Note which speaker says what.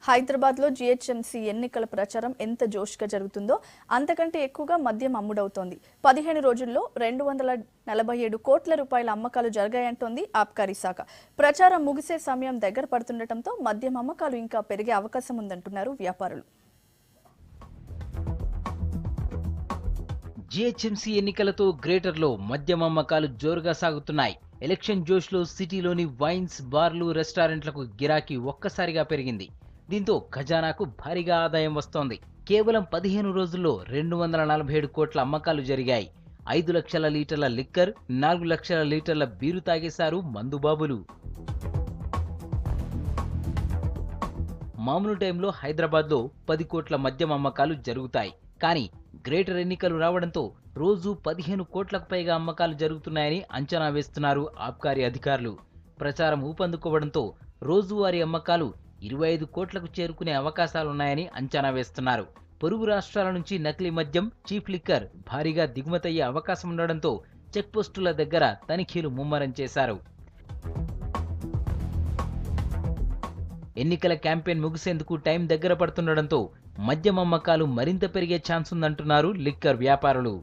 Speaker 1: హైదరాబాద్లో జీహెచ్ఎంసీ ఎన్నికల ప్రచారం ఎంత జోష్గా జరుగుతుందో అంతకంటే ఎక్కువగా మద్యం అమ్ముడవుతోంది. 15 రోజుల్లో 247 కోట్ల రూపాయల అమ్మకాలు జరిగాయంటోంది ఆబ్కారీ శాఖ. ప్రచారం ముగిసే సమయం దగ్గర పడుతుండటంతో మద్యం అమ్మకాలు ఇంకా పెరిగే అవకాశం ఉందంటున్నారు వ్యాపారులు.
Speaker 2: జీహెచ్ఎంసీ ఎన్నికలతో గ్రేటర్లో మద్యం అమ్మకాలు జోరుగా సాగుతున్నాయి. ఎలక్షన్ జోష్లో సిటీలోని వైన్స్, బార్లు, రెస్టారెంట్లకు గిరాకీ ఒక్కసారిగా పెరిగింది. దీంతో ఖజానాకు భారీగా ఆదాయం వస్తోంది. కేవలం 15 రోజుల్లో 247 కోట్ల అమ్మకాలు జరిగాయి. 5 లక్షల లీటర్ల లిక్కర్, 4 లక్షల లీటర్ల బీరు తాగేశారు మందుబాబులు. మామూలు టైంలో హైదరాబాద్లో 10 కోట్ల మద్యం అమ్మకాలు జరుగుతాయి. కానీ గ్రేటర్ ఎన్నికలు రావడంతో రోజు 15 కోట్లకు పైగా అమ్మకాలు జరుగుతున్నాయని అంచనా వేస్తున్నారు ఆబ్కారీ అధికారులు. ప్రచారం ఊపందుకోవడంతో రోజువారీ అమ్మకాలు 25 కోట్లకు చేరుకునే అవకాశాలున్నాయని అంచనా వేస్తున్నారు. పొరుగు రాష్ట్రాల నుంచి నకిలీ మద్యం, చీప్ లిక్కర్ భారీగా దిగుమతయ్యే అవకాశం ఉండడంతో చెక్పోస్టుల దగ్గర తనిఖీలు ముమ్మరం చేశారు. ఎన్నికల క్యాంపెయిన్ ముగిసేందుకు టైం దగ్గర పడుతుండటంతో మద్యం అమ్మకాలు మరింత పెరిగే ఛాన్స్ ఉందంటున్నారు లిక్కర్ వ్యాపారులు.